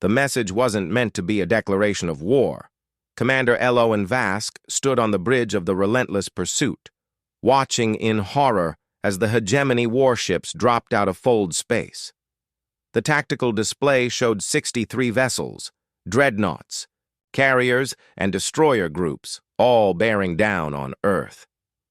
The message wasn't meant to be a declaration of war. Commander Elowen Vask stood on the bridge of the relentless pursuit, watching in horror as the hegemony warships dropped out of fold space. The tactical display showed 63 vessels, dreadnoughts, carriers, and destroyer groups, all bearing down on Earth.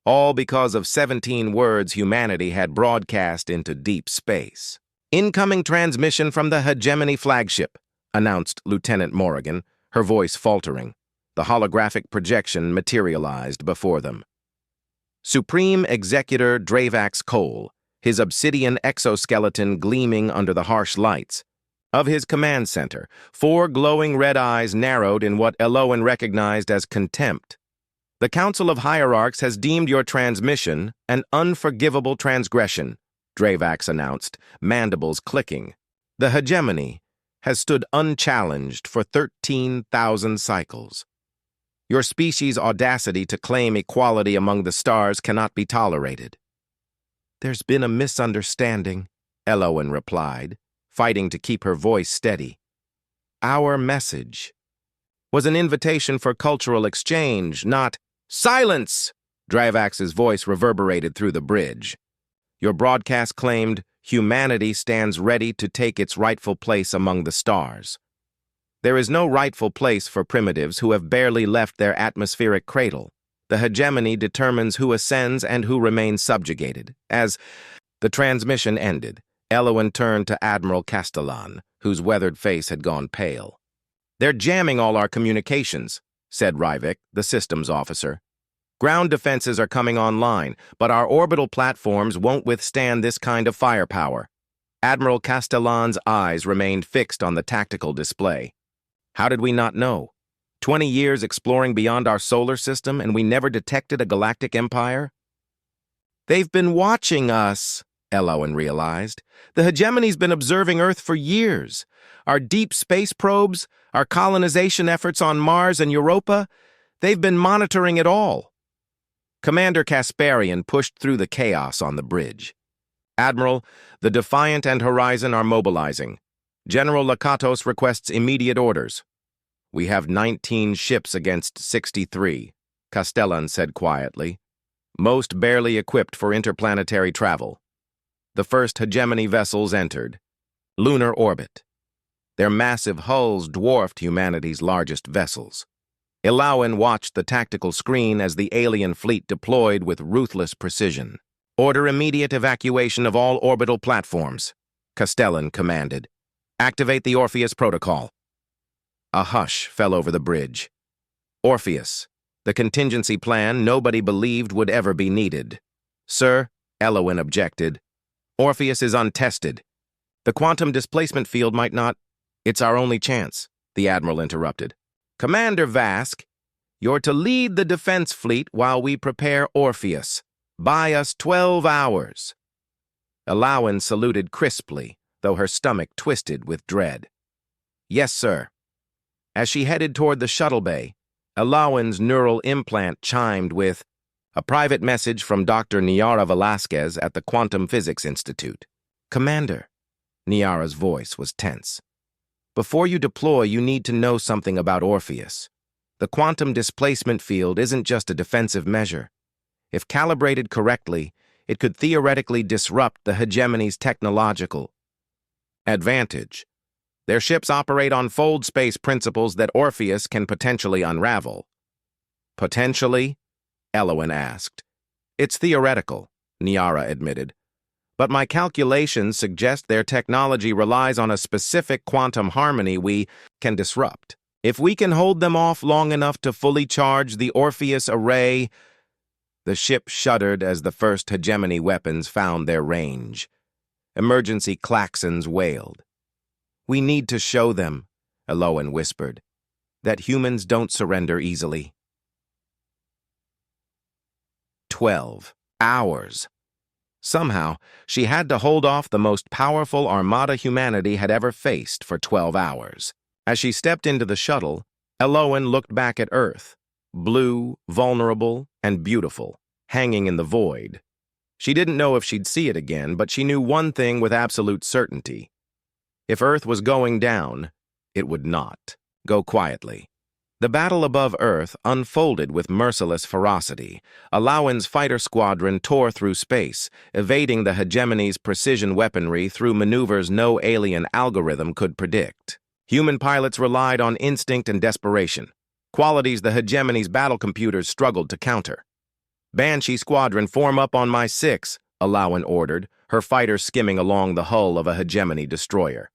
All because of 17 words humanity had broadcast into deep space. "Incoming transmission from the hegemony flagship," announced Lieutenant Morrigan, her voice faltering. The holographic projection materialized before them. Supreme Executor Dravax Cole, his obsidian exoskeleton gleaming under the harsh lights of his command center, 4 glowing red eyes narrowed in what Elowen recognized as contempt. "The Council of Hierarchs has deemed your transmission an unforgivable transgression," Dravax announced, mandibles clicking. "The hegemony has stood unchallenged for 13,000 cycles. Your species' audacity to claim equality among the stars cannot be tolerated." "There's been a misunderstanding," Elowen replied, fighting to keep her voice steady. "Our message was an invitation for cultural exchange, not—" "Silence!" Dravax's voice reverberated through the bridge. "Your broadcast claimed humanity stands ready to take its rightful place among the stars. There is no rightful place for primitives who have barely left their atmospheric cradle. The hegemony determines who ascends and who remains subjugated." As the transmission ended, Elowen turned to Admiral Castellan, whose weathered face had gone pale. "They're jamming all our communications," said Rivik, the systems officer. "Ground defenses are coming online, but our orbital platforms won't withstand this kind of firepower." Admiral Castellan's eyes remained fixed on the tactical display. "How did we not know? 20 years exploring beyond our solar system and we never detected a galactic empire?" "They've been watching us," Elowen realized. "The hegemony's been observing Earth for years. Our deep space probes, our colonization efforts on Mars and Europa, they've been monitoring it all." Commander Kasparian pushed through the chaos on the bridge. "Admiral, the Defiant and Horizon are mobilizing. General Lakatos requests immediate orders." "We have 19 ships against 63, Castellan said quietly. "Most barely equipped for interplanetary travel." The first hegemony vessels entered. Lunar orbit. Their massive hulls dwarfed humanity's largest vessels. Elowen watched the tactical screen as the alien fleet deployed with ruthless precision. "Order immediate evacuation of all orbital platforms," Castellan commanded. "Activate the Orpheus protocol." A hush fell over the bridge. Orpheus, the contingency plan nobody believed would ever be needed. "Sir," Elowen objected, "Orpheus is untested. The quantum displacement field might not—" "It's our only chance," the Admiral interrupted. "Commander Vask, you're to lead the defense fleet while we prepare Orpheus. Buy us 12 hours. Elowen saluted crisply, though her stomach twisted with dread. "Yes, sir." As she headed toward the shuttle bay, Elowen's neural implant chimed with a private message from Dr. Niara Velasquez at the Quantum Physics Institute. "Commander," Niara's voice was tense. "Before you deploy, you need to know something about Orpheus. The quantum displacement field isn't just a defensive measure. If calibrated correctly, it could theoretically disrupt the hegemony's technological advantage. Their ships operate on fold space principles that Orpheus can potentially unravel." "Potentially?" Elowen asked. "It's theoretical," Niara admitted. "But my calculations suggest their technology relies on a specific quantum harmony we can disrupt. If we can hold them off long enough to fully charge the Orpheus array—" The ship shuddered as the first hegemony weapons found their range. Emergency klaxons wailed. "We need to show them," Elowen whispered, "that humans don't surrender easily." 12 hours. Somehow, she had to hold off the most powerful armada humanity had ever faced for 12 hours. As she stepped into the shuttle, Elowen looked back at Earth, blue, vulnerable, and beautiful, hanging in the void. She didn't know if she'd see it again, but she knew one thing with absolute certainty. If Earth was going down, It would not. Go quietly. The battle above Earth unfolded with merciless ferocity. Alauan's fighter squadron tore through space, evading the hegemony's precision weaponry through maneuvers no alien algorithm could predict. Human pilots relied on instinct and desperation, qualities the hegemony's battle computers struggled to counter. Banshee squadron, form up on my 6, Alauan ordered, her fighters skimming along the hull of a hegemony destroyer.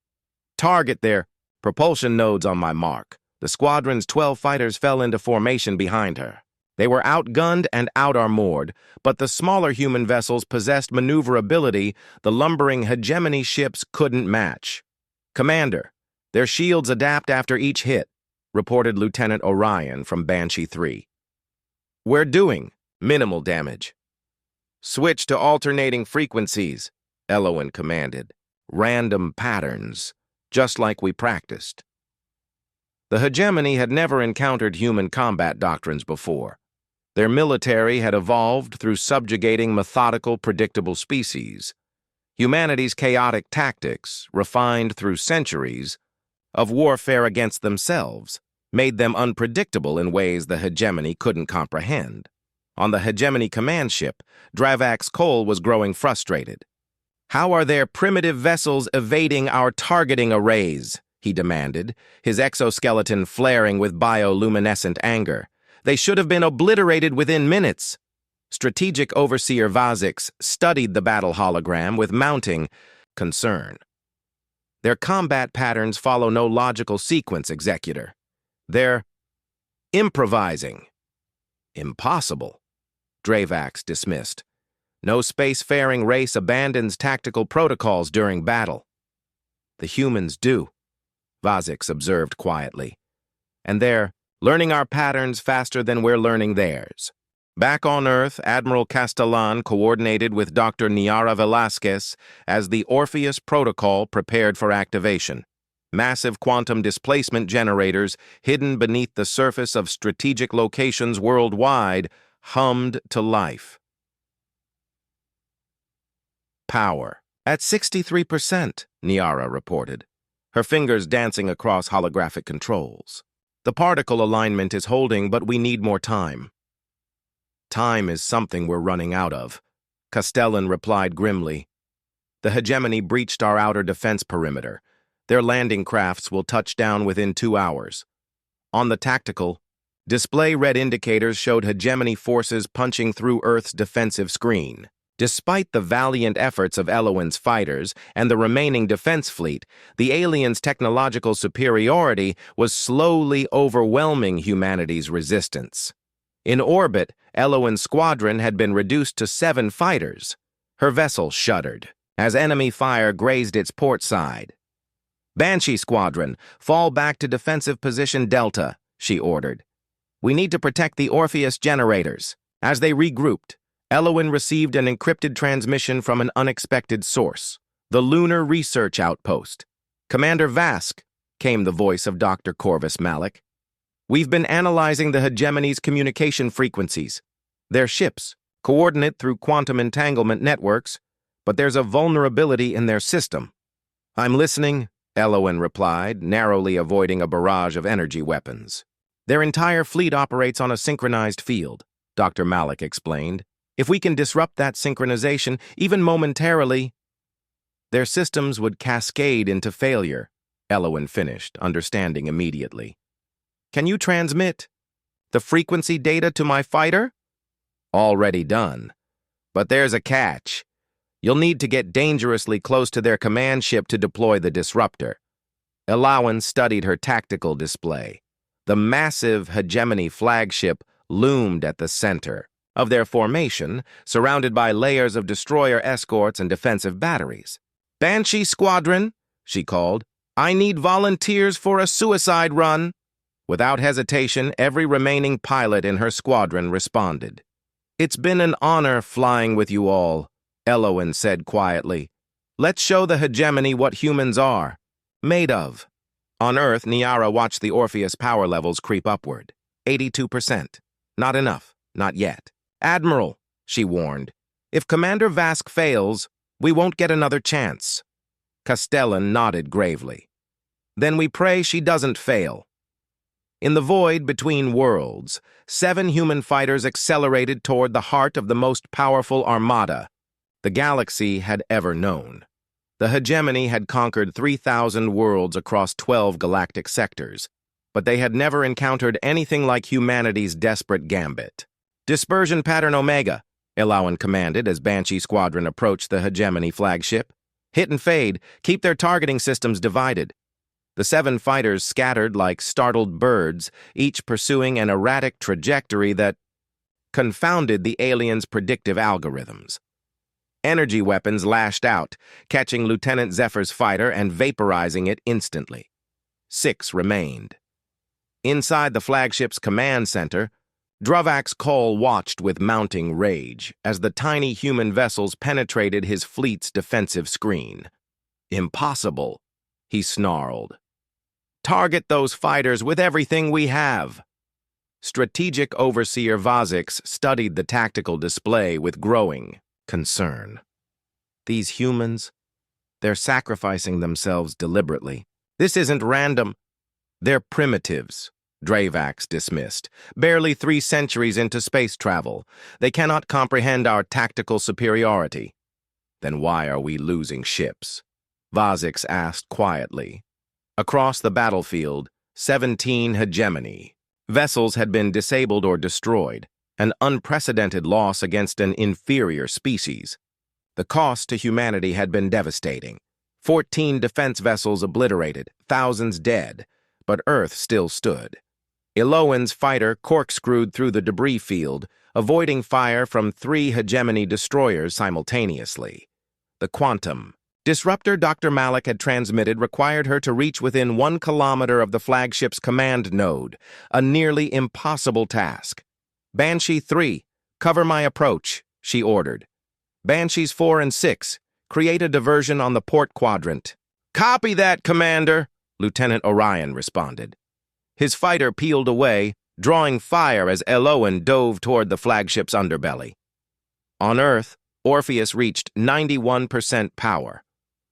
Target their propulsion nodes on my mark. The squadron's 12 fighters fell into formation behind her. They were outgunned and out-armored, but the smaller human vessels possessed maneuverability the lumbering hegemony ships couldn't match. Commander, their shields adapt after each hit, reported Lieutenant Orion from Banshee 3. We're doing minimal damage. Switch to alternating frequencies, Elowen commanded. Random patterns, just like we practiced. The hegemony had never encountered human combat doctrines before. Their military had evolved through subjugating methodical, predictable species. Humanity's chaotic tactics, refined through centuries of warfare against themselves, made them unpredictable in ways the hegemony couldn't comprehend. On the hegemony command ship, Dravax Cole was growing frustrated. How are their primitive vessels evading our targeting arrays? He demanded, his exoskeleton flaring with bioluminescent anger. They should have been obliterated within minutes. Strategic Overseer Vazix studied the battle hologram with mounting concern. Their combat patterns follow no logical sequence, Executor. They're improvising. Impossible, Dravax dismissed. No spacefaring race abandons tactical protocols during battle. The humans do, Vazix observed quietly. And they're learning our patterns faster than we're learning theirs. Back on Earth, Admiral Castellan coordinated with Dr. Niara Velasquez as the Orpheus Protocol prepared for activation. Massive quantum displacement generators hidden beneath the surface of strategic locations worldwide hummed to life. Power. At 63%, Niara reported, her fingers dancing across holographic controls. The particle alignment is holding, but we need more time. Time is something we're running out of, Castellan replied grimly. The hegemony breached our outer defense perimeter. Their landing crafts will touch down within 2 hours. On the tactical, display red indicators showed hegemony forces punching through Earth's defensive screen. Despite the valiant efforts of Elowen's fighters and the remaining defense fleet, the aliens' technological superiority was slowly overwhelming humanity's resistance. In orbit, Elowen's squadron had been reduced to 7 fighters. Her vessel shuddered as enemy fire grazed its port side. Banshee Squadron, fall back to defensive position Delta, she ordered. We need to protect the Orpheus generators. As they regrouped, Elowen received an encrypted transmission from an unexpected source, the Lunar Research Outpost. Commander Vask, came the voice of Dr. Corvus Malik. We've been analyzing the hegemony's communication frequencies. Their ships, coordinate through quantum entanglement networks, but there's a vulnerability in their system. I'm listening, Elowen replied, narrowly avoiding a barrage of energy weapons. Their entire fleet operates on a synchronized field, Dr. Malik explained. If we can disrupt that synchronization, even momentarily, their systems would cascade into failure, Elowen finished, understanding immediately. Can you transmit the frequency data to my fighter? Already done. But there's a catch. You'll need to get dangerously close to their command ship to deploy the disruptor. Elowen studied her tactical display. The massive hegemony flagship loomed at the center of their formation, surrounded by layers of destroyer escorts and defensive batteries. Banshee Squadron, she called, I need volunteers for a suicide run. Without hesitation, every remaining pilot in her squadron responded. It's been an honor flying with you all, Elowen said quietly. Let's show the hegemony what humans are made of. On Earth, Niara watched the Orpheus power levels creep upward. 82%. Not enough. Not yet. Admiral, she warned, if Commander Vask fails, we won't get another chance. Castellan nodded gravely. Then we pray she doesn't fail. In the void between worlds, 7 human fighters accelerated toward the heart of the most powerful armada the galaxy had ever known. The hegemony had conquered 3,000 worlds across 12 galactic sectors, but they had never encountered anything like humanity's desperate gambit. Dispersion Pattern Omega, Elowen commanded as Banshee Squadron approached the hegemony flagship. Hit and fade, keep their targeting systems divided. The 7 fighters scattered like startled birds, each pursuing an erratic trajectory that confounded the aliens' predictive algorithms. Energy weapons lashed out, catching Lieutenant Zephyr's fighter and vaporizing it instantly. 6 remained. Inside the flagship's command center, Drovak's Cole watched with mounting rage as the tiny human vessels penetrated his fleet's defensive screen. "Impossible," he snarled. "Target those fighters with everything we have." Strategic Overseer Vazix studied the tactical display with growing concern. These humans, they're sacrificing themselves deliberately. This isn't random. They're primitives, Dravax dismissed. Barely 3 centuries into space travel. They cannot comprehend our tactical superiority. Then why are we losing ships? Vazix asked quietly. Across the battlefield, 17 hegemony. Vessels had been disabled or destroyed, an unprecedented loss against an inferior species. The cost to humanity had been devastating. 14 defense vessels obliterated, thousands dead, but Earth still stood. Elowen's fighter corkscrewed through the debris field, avoiding fire from 3 hegemony destroyers simultaneously. The quantum disruptor Dr. Malik had transmitted required her to reach within 1 kilometer of the flagship's command node, a nearly impossible task. "Banshee 3, cover my approach," she ordered. "Banshees 4 and 6, create a diversion on the port quadrant." "Copy that, Commander," Lieutenant Orion responded. His fighter peeled away, drawing fire as Elowen dove toward the flagship's underbelly. On Earth, Orpheus reached 91% power.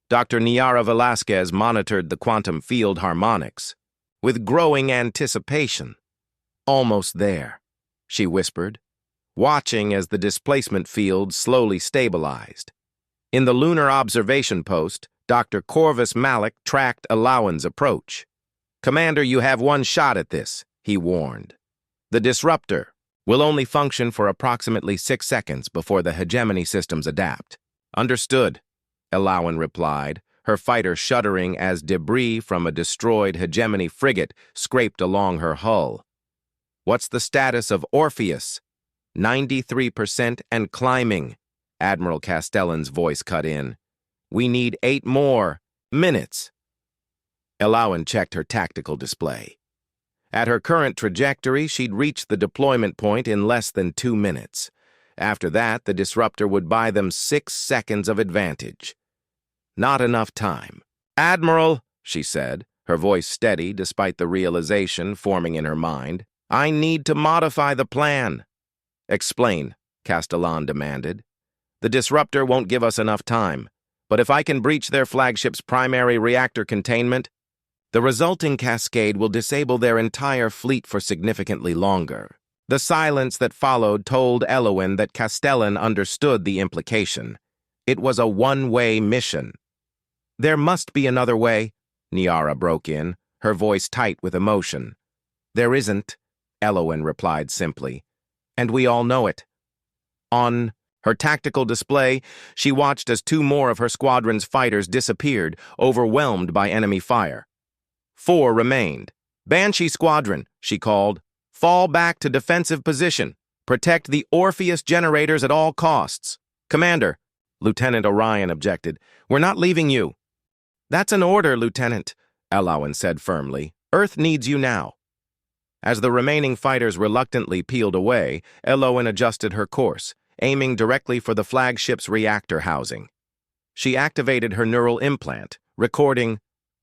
Dr. Niara Velasquez monitored the quantum field harmonics with growing anticipation. "Almost there," she whispered, watching as the displacement field slowly stabilized. In the lunar observation post, Dr. Corvus Malik tracked Elowen's approach. "Commander, you have 1 shot at this," he warned. "The disruptor will only function for approximately 6 seconds before the hegemony systems adapt." "Understood," Elowen replied, her fighter shuddering as debris from a destroyed hegemony frigate scraped along her hull. "What's the status of Orpheus?" 93% and climbing," Admiral Castellan's voice cut in. "We need 8 more minutes." Elowen checked her tactical display. At her current trajectory, she'd reach the deployment point in less than 2 minutes. After that, the disruptor would buy them 6 seconds of advantage. Not enough time. "Admiral," she said, her voice steady despite the realization forming in her mind, "I need to modify the plan." "Explain," Castellan demanded. "The disruptor won't give us enough time, but if I can breach their flagship's primary reactor containment, the resulting cascade will disable their entire fleet for significantly longer." The silence that followed told Elowen that Castellan understood the implication. It was a one-way mission. "There must be another way," Niara broke in, her voice tight with emotion. "There isn't," Elowen replied simply, "and we all know it." On her tactical display, she watched as 2 more of her squadron's fighters disappeared, overwhelmed by enemy fire. 4 remained. "Banshee Squadron," she called. "Fall back to defensive position. Protect the Orpheus generators at all costs." "Commander," Lieutenant Orion objected, "we're not leaving you." "That's an order, Lieutenant," Elowen said firmly. "Earth needs you now." As the remaining fighters reluctantly peeled away, Elowen adjusted her course, aiming directly for the flagship's reactor housing. She activated her neural implant, recording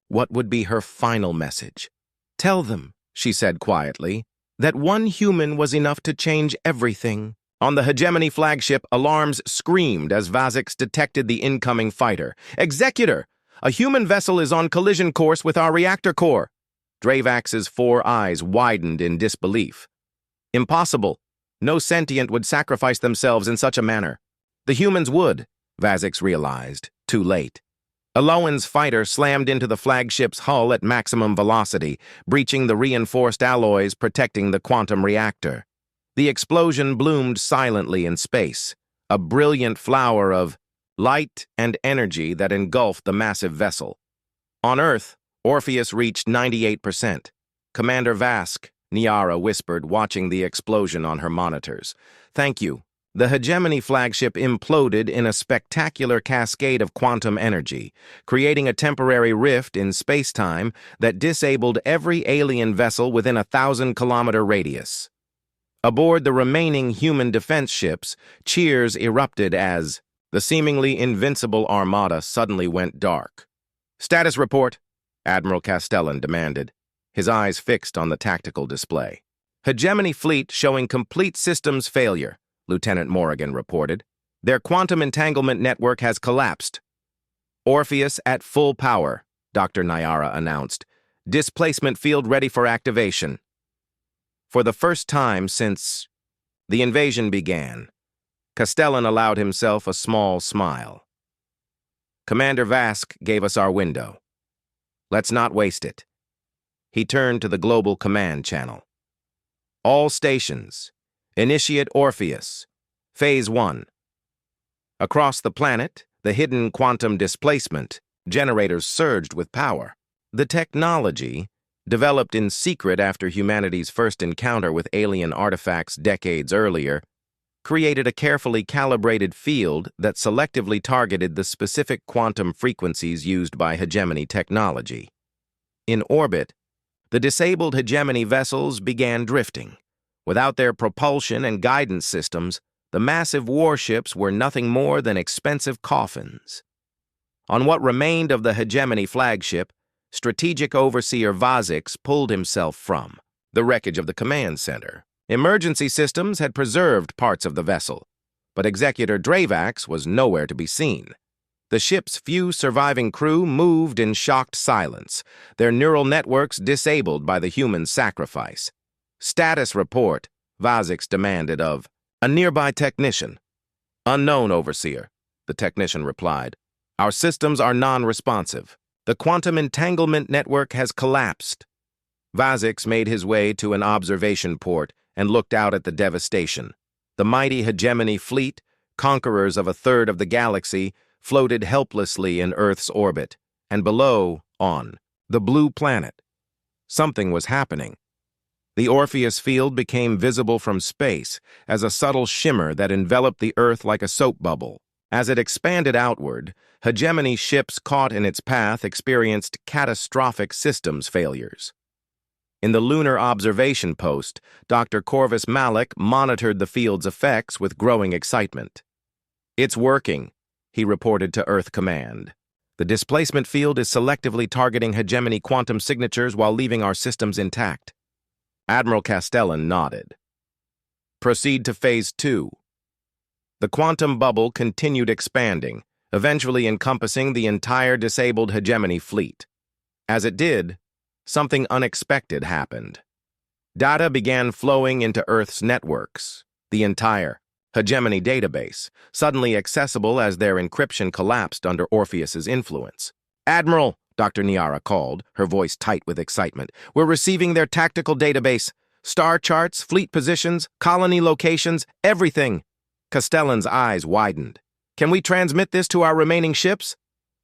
what would be her final message. "Tell them," she said quietly, "that 1 human was enough to change everything." On the hegemony flagship, alarms screamed as Vazix detected the incoming fighter. "Executor! A human vessel is on collision course with our reactor core. Dravax's 4 eyes widened in disbelief. Impossible. No sentient would sacrifice themselves in such a manner. The humans would, Vazix realized, too late. Alowan's fighter slammed into the flagship's hull at maximum velocity, breaching the reinforced alloys protecting the quantum reactor. The explosion bloomed silently in space, a brilliant flower of light and energy that engulfed the massive vessel. On Earth, Orpheus reached 98%. Commander Vask, Niara whispered, watching the explosion on her monitors. Thank you. The Hegemony flagship imploded in a spectacular cascade of quantum energy, creating a temporary rift in space-time that disabled every alien vessel within a 1,000-kilometer radius. Aboard the remaining human defense ships, cheers erupted as the seemingly invincible armada suddenly went dark. Status report, Admiral Castellan demanded, his eyes fixed on the tactical display. Hegemony fleet showing complete systems failure, Lieutenant Morrigan reported. Their quantum entanglement network has collapsed. Orpheus at full power, Dr. Nyara announced. Displacement field ready for activation. For the first time since the invasion began, Castellan allowed himself a small smile. Commander Vask gave us our window. Let's not waste it. He turned to the global command channel. All stations, initiate Orpheus, Phase 1. Across the planet, the hidden quantum displacement generators surged with power. The technology, developed in secret after humanity's first encounter with alien artifacts decades earlier, created a carefully calibrated field that selectively targeted the specific quantum frequencies used by hegemony technology. In orbit, the disabled hegemony vessels began drifting. Without their propulsion and guidance systems, the massive warships were nothing more than expensive coffins. On what remained of the hegemony flagship, Strategic Overseer Vazix pulled himself from the wreckage of the command center. Emergency systems had preserved parts of the vessel, but Executor Dravax was nowhere to be seen. The ship's few surviving crew moved in shocked silence, their neural networks disabled by the human sacrifice. Status report, Vazix demanded of a nearby technician. Unknown, Overseer, the technician replied. Our systems are non-responsive. The quantum entanglement network has collapsed. Vazix made his way to an observation port and looked out at the devastation. The mighty hegemony fleet, conquerors of a third of the galaxy, floated helplessly in Earth's orbit, and below, on the blue planet, something was happening. The Orpheus field became visible from space as a subtle shimmer that enveloped the Earth like a soap bubble. As it expanded outward, hegemony ships caught in its path experienced catastrophic systems failures. In the lunar observation post, Dr. Corvus Malik monitored the field's effects with growing excitement. It's working, he reported to Earth Command. The displacement field is selectively targeting hegemony quantum signatures while leaving our systems intact. Admiral Castellan nodded. Proceed to Phase 2. The quantum bubble continued expanding, eventually encompassing the entire disabled hegemony fleet. As it did, something unexpected happened. Data began flowing into Earth's networks, the entire hegemony database, suddenly accessible as their encryption collapsed under Orpheus's influence. Admiral, Dr. Niara called, her voice tight with excitement. We're receiving their tactical database. Star charts, fleet positions, colony locations, everything. Castellan's eyes widened. Can we transmit this to our remaining ships?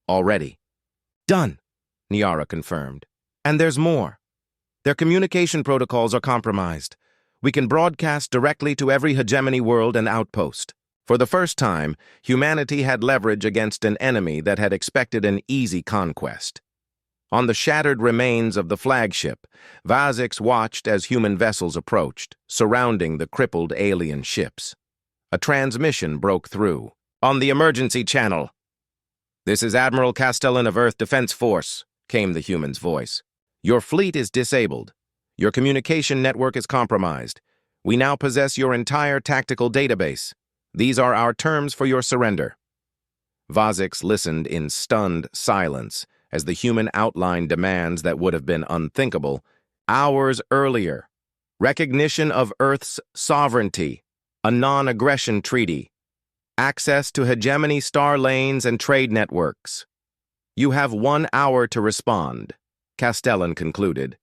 Already. Done, Niara confirmed. And there's more. Their communication protocols are compromised. We can broadcast directly to every hegemony world and outpost. For the first time, humanity had leverage against an enemy that had expected an easy conquest. On the shattered remains of the flagship, Vazix watched as human vessels approached, surrounding the crippled alien ships. A transmission broke through. On the emergency channel. This is Admiral Castellan of Earth Defense Force, came the human's voice. Your fleet is disabled. Your communication network is compromised. We now possess your entire tactical database. These are our terms for your surrender. Vazix listened in stunned silence as the human outlined demands that would have been unthinkable hours earlier. Recognition of Earth's sovereignty, a non-aggression treaty, access to hegemony star lanes and trade networks. You have 1 hour to respond, Castellan concluded.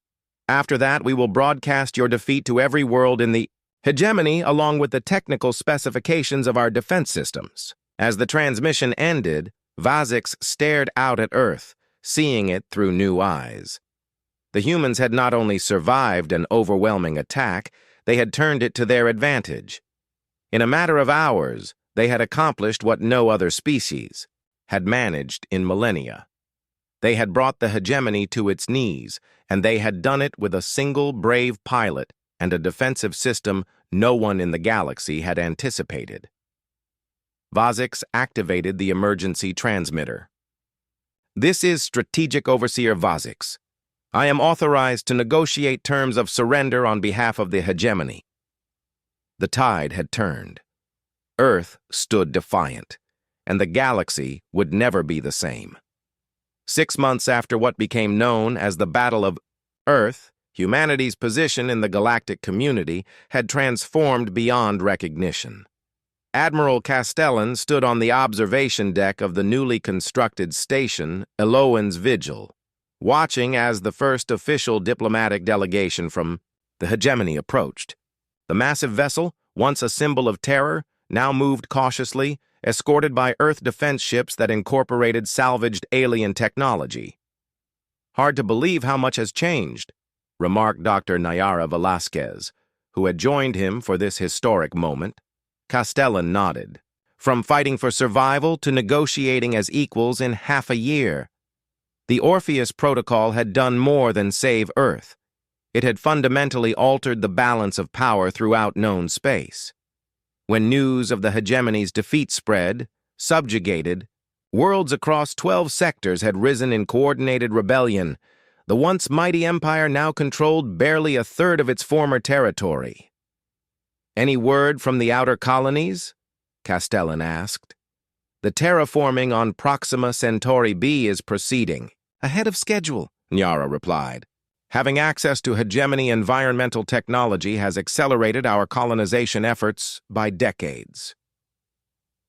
After that, we will broadcast your defeat to every world in the hegemony along with the technical specifications of our defense systems. As the transmission ended, Vazix stared out at Earth, seeing it through new eyes. The humans had not only survived an overwhelming attack, they had turned it to their advantage. In a matter of hours, they had accomplished what no other species had managed in millennia. They had brought the hegemony to its knees, and they had done it with a single brave pilot and a defensive system no one in the galaxy had anticipated. Vazix activated the emergency transmitter. This is Strategic Overseer Vazix. I am authorized to negotiate terms of surrender on behalf of the hegemony. The tide had turned. Earth stood defiant, and the galaxy would never be the same. 6 months after what became known as the Battle of Earth, humanity's position in the galactic community had transformed beyond recognition. Admiral Castellan stood on the observation deck of the newly constructed station, Eloan's Vigil, watching as the first official diplomatic delegation from the hegemony approached. The massive vessel, once a symbol of terror, now moved cautiously, escorted by Earth defense ships that incorporated salvaged alien technology. Hard to believe how much has changed, remarked Dr. Nayara Velasquez, who had joined him for this historic moment. Castellan nodded. From fighting for survival to negotiating as equals in half a year. The Orpheus Protocol had done more than save Earth. It had fundamentally altered the balance of power throughout known space. When news of the hegemony's defeat spread, subjugated, worlds across 12 sectors had risen in coordinated rebellion. The once mighty empire now controlled barely a third of its former territory. Any word from the outer colonies? Castellan asked. The terraforming on Proxima Centauri B is proceeding. Ahead of schedule, Nyara replied. Having access to hegemony environmental technology has accelerated our colonization efforts by decades.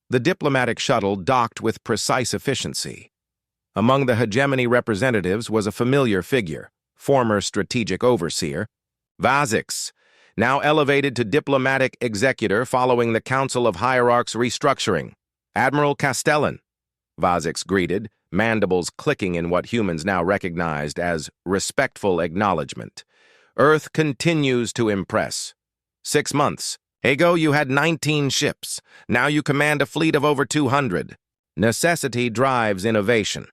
The diplomatic shuttle docked with precise efficiency. Among the hegemony representatives was a familiar figure, former strategic overseer, Vazix, now elevated to diplomatic executor following the Council of Hierarchs restructuring. Admiral Castellan, Vazix greeted, mandibles clicking in what humans now recognized as respectful acknowledgement. Earth continues to impress. 6 months. Ago, you had 19 ships. Now you command a fleet of over 200. Necessity drives innovation,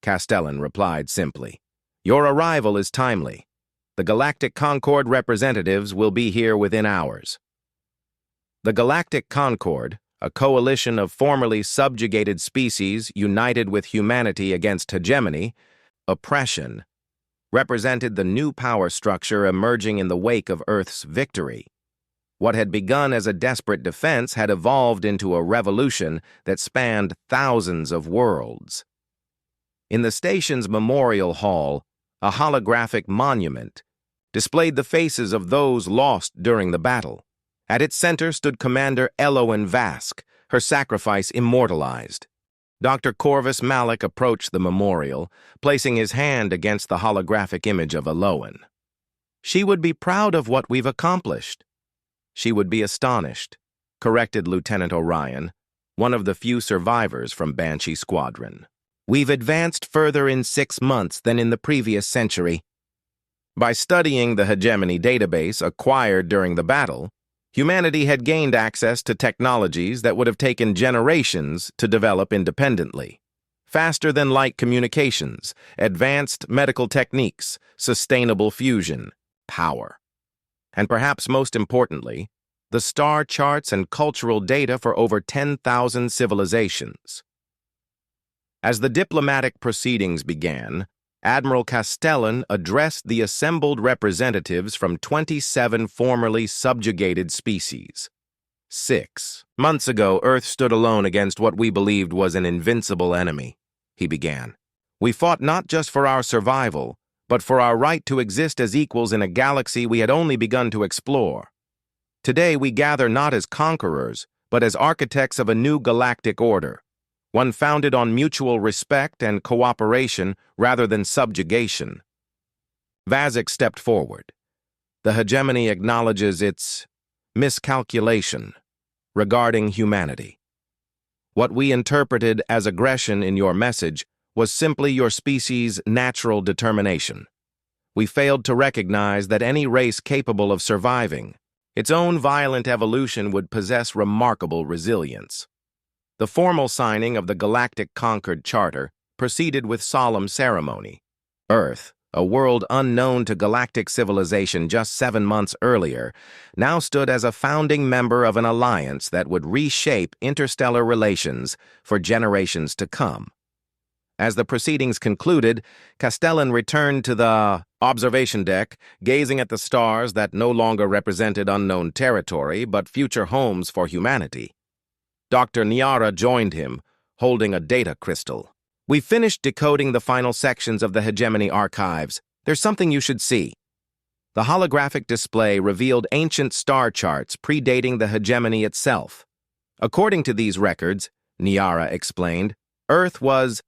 Castellan replied simply. Your arrival is timely. The Galactic Concord representatives will be here within hours. The Galactic Concord, a coalition of formerly subjugated species united with humanity against hegemony, oppression, represented the new power structure emerging in the wake of Earth's victory. What had begun as a desperate defense had evolved into a revolution that spanned thousands of worlds. In the station's memorial hall, a holographic monument displayed the faces of those lost during the battle. At its center stood Commander Eloan Vask, her sacrifice immortalized. Dr. Corvus Malik approached the memorial, placing his hand against the holographic image of Eloan. She would be proud of what we've accomplished. She would be astonished, corrected Lieutenant Orion, one of the few survivors from Banshee Squadron. We've advanced further in 6 months than in the previous century. By studying the hegemony database acquired during the battle, humanity had gained access to technologies that would have taken generations to develop independently. Faster-than-light communications, advanced medical techniques, sustainable fusion, power. And perhaps most importantly, the star charts and cultural data for over 10,000 civilizations. As the diplomatic proceedings began, Admiral Castellan addressed the assembled representatives from 27 formerly subjugated species. 6 months ago, Earth stood alone against what we believed was an invincible enemy, he began. We fought not just for our survival, but for our right to exist as equals in a galaxy we had only begun to explore. Today we gather not as conquerors, but as architects of a new galactic order, one founded on mutual respect and cooperation rather than subjugation. Vazek stepped forward. The hegemony acknowledges its miscalculation regarding humanity. What we interpreted as aggression in your message was simply your species' natural determination. We failed to recognize that any race capable of surviving its own violent evolution would possess remarkable resilience. The formal signing of the Galactic Concord Charter proceeded with solemn ceremony. Earth, a world unknown to galactic civilization just 7 months earlier, now stood as a founding member of an alliance that would reshape interstellar relations for generations to come. As the proceedings concluded, Castellan returned to the observation deck, gazing at the stars that no longer represented unknown territory but future homes for humanity. Dr. Nyara joined him, holding a data crystal. We finished decoding the final sections of the Hegemony archives. There's something you should see. The holographic display revealed ancient star charts predating the Hegemony itself. According to these records, Nyara explained, Earth was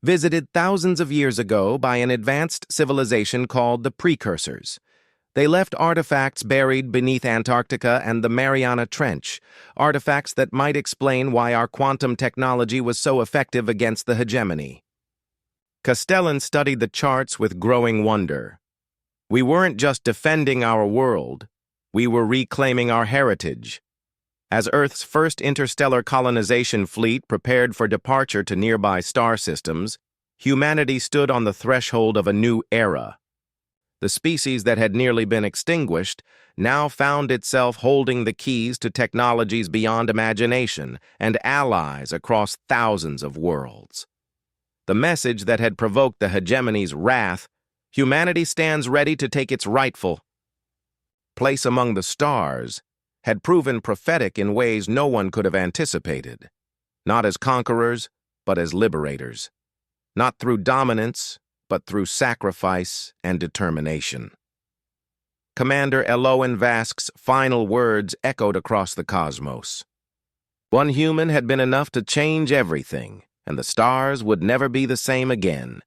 visited thousands of years ago by an advanced civilization called the Precursors. They left artifacts buried beneath Antarctica and the Mariana Trench, artifacts that might explain why our quantum technology was so effective against the hegemony. Castellan studied the charts with growing wonder. We weren't just defending our world, we were reclaiming our heritage. As Earth's first interstellar colonization fleet prepared for departure to nearby star systems, humanity stood on the threshold of a new era. The species that had nearly been extinguished now found itself holding the keys to technologies beyond imagination and allies across thousands of worlds. The message that had provoked the hegemony's wrath, humanity stands ready to take its rightful place among the stars, had proven prophetic in ways no one could have anticipated, not as conquerors, but as liberators, not through dominance, but through sacrifice and determination. Commander Eloan Vask's final words echoed across the cosmos. One human had been enough to change everything, and the stars would never be the same again.